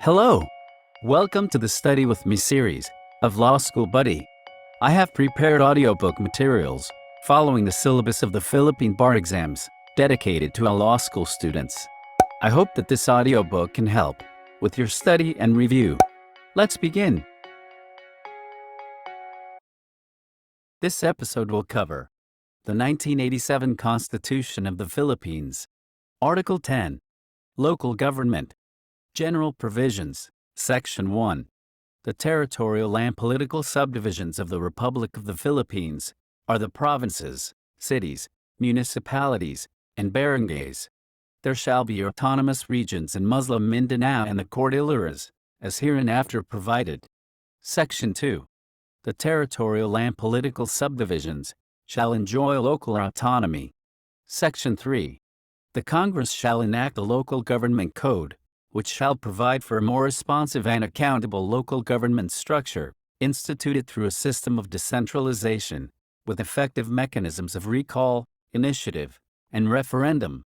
Hello! Welcome to the Study With Me series of Law School Buddy. I have prepared audiobook materials following the syllabus of the Philippine bar exams dedicated to our law school students. I hope that this audiobook can help with your study and review. Let's begin. This episode will cover the 1987 Constitution of the Philippines, Article 10, Local Government, General Provisions, Section 1. The territorial and political subdivisions of the Republic of the Philippines are the provinces, cities, municipalities, and barangays. There shall be autonomous regions in Muslim Mindanao and the Cordilleras, as hereinafter provided. Section 2. The territorial and political subdivisions shall enjoy local autonomy. Section 3. The Congress shall enact a local government code, which shall provide for a more responsive and accountable local government structure, instituted through a system of decentralization, with effective mechanisms of recall, initiative, and referendum.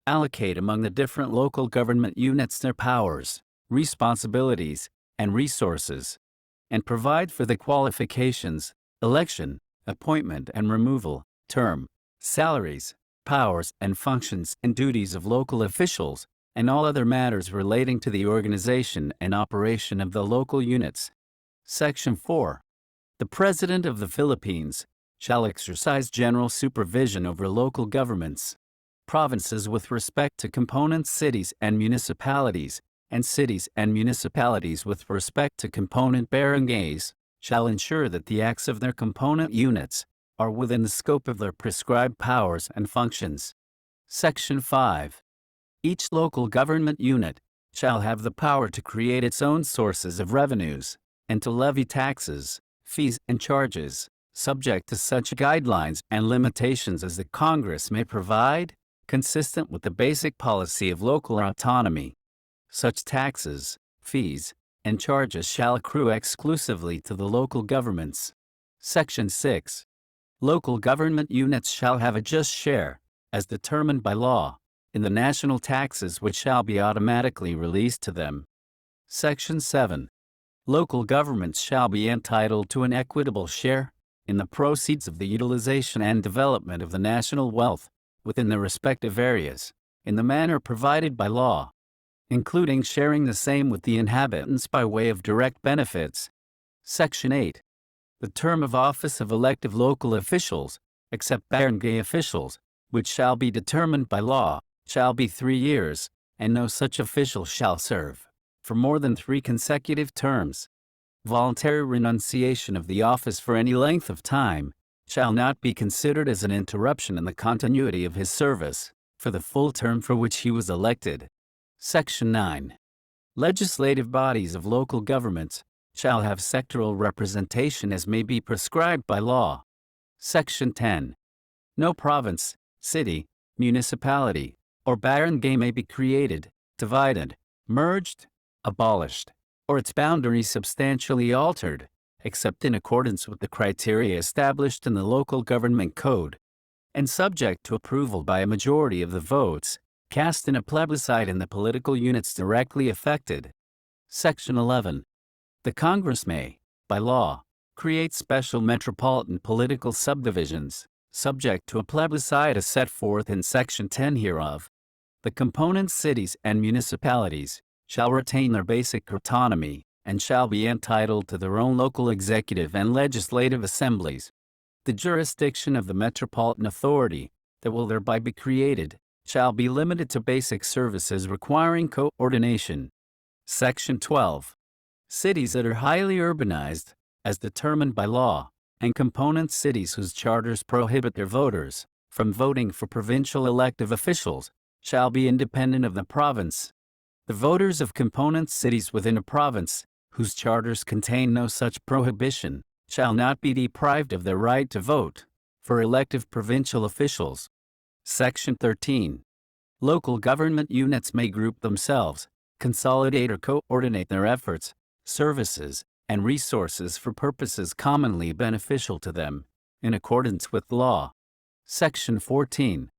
Allocate among the different local government units their powers, responsibilities, and resources, and provide for the qualifications, election, appointment and removal, term, salaries, powers and functions and duties of local officials, and all other matters relating to the organization and operation of the local units. Section 4. The President of the Philippines shall exercise general supervision over local governments, provinces with respect to component cities and municipalities, and cities and municipalities with respect to component barangays, shall ensure that the acts of their component units are within the scope of their prescribed powers and functions. Section 5. Each local government unit shall have the power to create its own sources of revenues, and to levy taxes, fees, and charges, subject to such guidelines and limitations as the Congress may provide, consistent with the basic policy of local autonomy. Such taxes, fees, and charges shall accrue exclusively to the local governments. Section 6. Local government units shall have a just share, as determined by law, in the national taxes which shall be automatically released to them. Section 7. Local governments shall be entitled to an equitable share in the proceeds of the utilization and development of the national wealth within their respective areas, in the manner provided by law, including sharing the same with the inhabitants by way of direct benefits. Section 8. The term of office of elective local officials, except barangay officials, which shall be determined by law, shall be 3 years, and no such official shall serve for more than 3 consecutive terms. Voluntary renunciation of the office for any length of time shall not be considered as an interruption in the continuity of his service for the full term for which he was elected. Section 9. Legislative bodies of local governments shall have sectoral representation as may be prescribed by law. Section 10. No province, city, municipality, or barangay may be created, divided, merged, abolished, or its boundaries substantially altered, except in accordance with the criteria established in the local government code, and subject to approval by a majority of the votes cast in a plebiscite in the political units directly affected. Section 11. The Congress may, by law, create special metropolitan political subdivisions, subject to a plebiscite as set forth in Section 10 hereof. The component cities and municipalities shall retain their basic autonomy and shall be entitled to their own local executive and legislative assemblies. The jurisdiction of the metropolitan authority that will thereby be created shall be limited to basic services requiring coordination. Section 12. Cities that are highly urbanized, as determined by law, and component cities whose charters prohibit their voters from voting for provincial elective officials shall be independent of the province. The voters of component cities within a province, whose charters contain no such prohibition, shall not be deprived of their right to vote for elective provincial officials. Section 13. Local government units may group themselves, consolidate or coordinate their efforts, services, and resources for purposes commonly beneficial to them, in accordance with law. Section 14.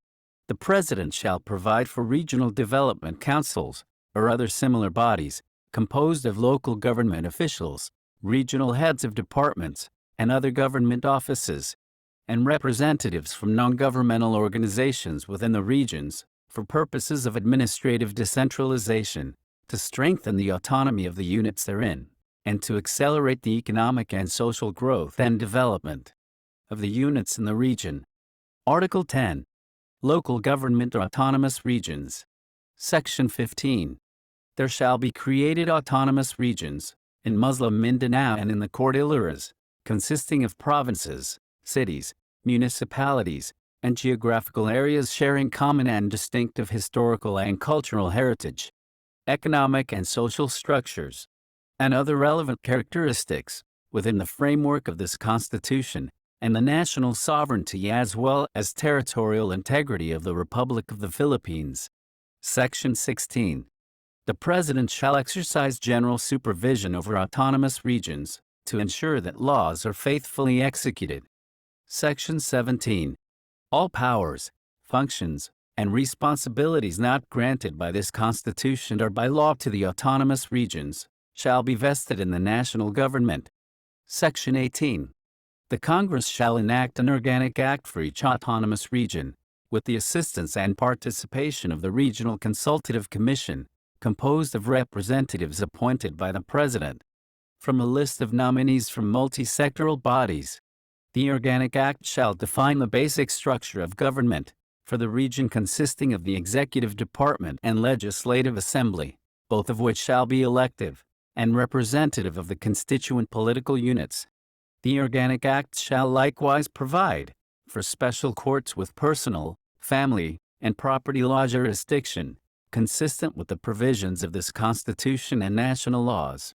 The President shall provide for regional development councils, or other similar bodies, composed of local government officials, regional heads of departments, and other government offices, and representatives from non-governmental organizations within the regions, for purposes of administrative decentralization, to strengthen the autonomy of the units therein, and to accelerate the economic and social growth and development of the units in the region. Article 10. Local Government or Autonomous Regions. Section 15. There shall be created autonomous regions in Muslim Mindanao and in the Cordilleras, consisting of provinces, cities, municipalities, and geographical areas sharing common and distinctive historical and cultural heritage, economic and social structures, and other relevant characteristics within the framework of this Constitution and the national sovereignty as well as territorial integrity of the Republic of the Philippines. Section 16. The President shall exercise general supervision over autonomous regions to ensure that laws are faithfully executed. Section 17. All powers, functions, and responsibilities not granted by this Constitution or by law to the autonomous regions shall be vested in the national government. Section 18. The Congress shall enact an organic act for each autonomous region, with the assistance and participation of the Regional Consultative Commission, composed of representatives appointed by the President, from a list of nominees from multi-sectoral bodies. The Organic Act shall define the basic structure of government for the region consisting of the Executive Department and Legislative Assembly, both of which shall be elective and representative of the constituent political units. The Organic Act shall likewise provide for special courts with personal, family, and property law jurisdiction, consistent with the provisions of this Constitution and national laws.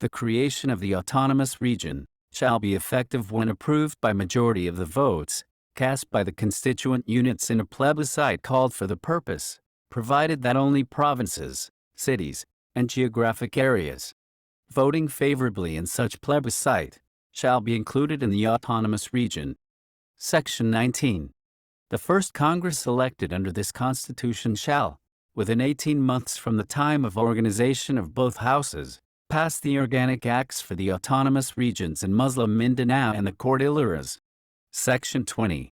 The creation of the autonomous region shall be effective when approved by majority of the votes cast by the constituent units in a plebiscite called for the purpose, provided that only provinces, cities, and geographic areas voting favorably in such plebiscite shall be included in the autonomous region. Section 19. The first Congress elected under this Constitution shall, within 18 months from the time of organization of both houses, pass the Organic Acts for the autonomous regions in Muslim Mindanao and the Cordilleras. Section 20.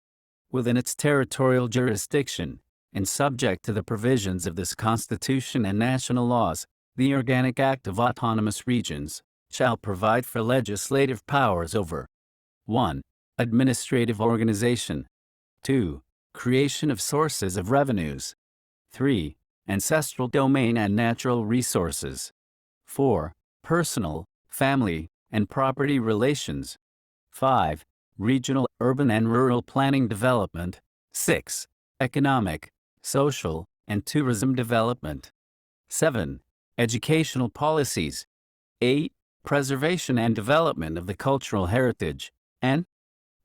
Within its territorial jurisdiction, and subject to the provisions of this Constitution and national laws, the Organic Act of Autonomous Regions shall provide for legislative powers over 1. Administrative organization. 2. Creation of sources of revenues. 3. Ancestral domain and natural resources. 4. Personal, family, and property relations. 5. Regional, urban and rural planning development. 6. Economic, social, and tourism development. 7. Educational policies. 8. Preservation and development of the cultural heritage. And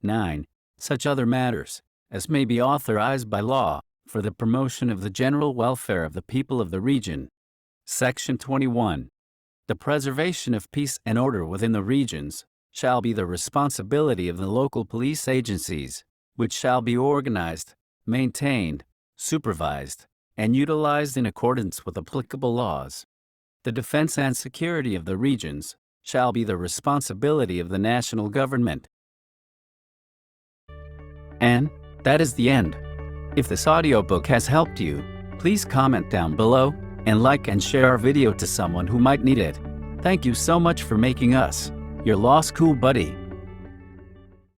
9. Such other matters as may be authorized by law for the promotion of the general welfare of the people of the region. Section 21. The preservation of peace and order within the regions shall be the responsibility of the local police agencies, which shall be organized, maintained, supervised, and utilized in accordance with applicable laws. The defense and security of the regions shall be the responsibility of the national government. And that is the end. If this audiobook has helped you, please comment down below and like and share our video to someone who might need it. Thank you so much for making us your law school buddy.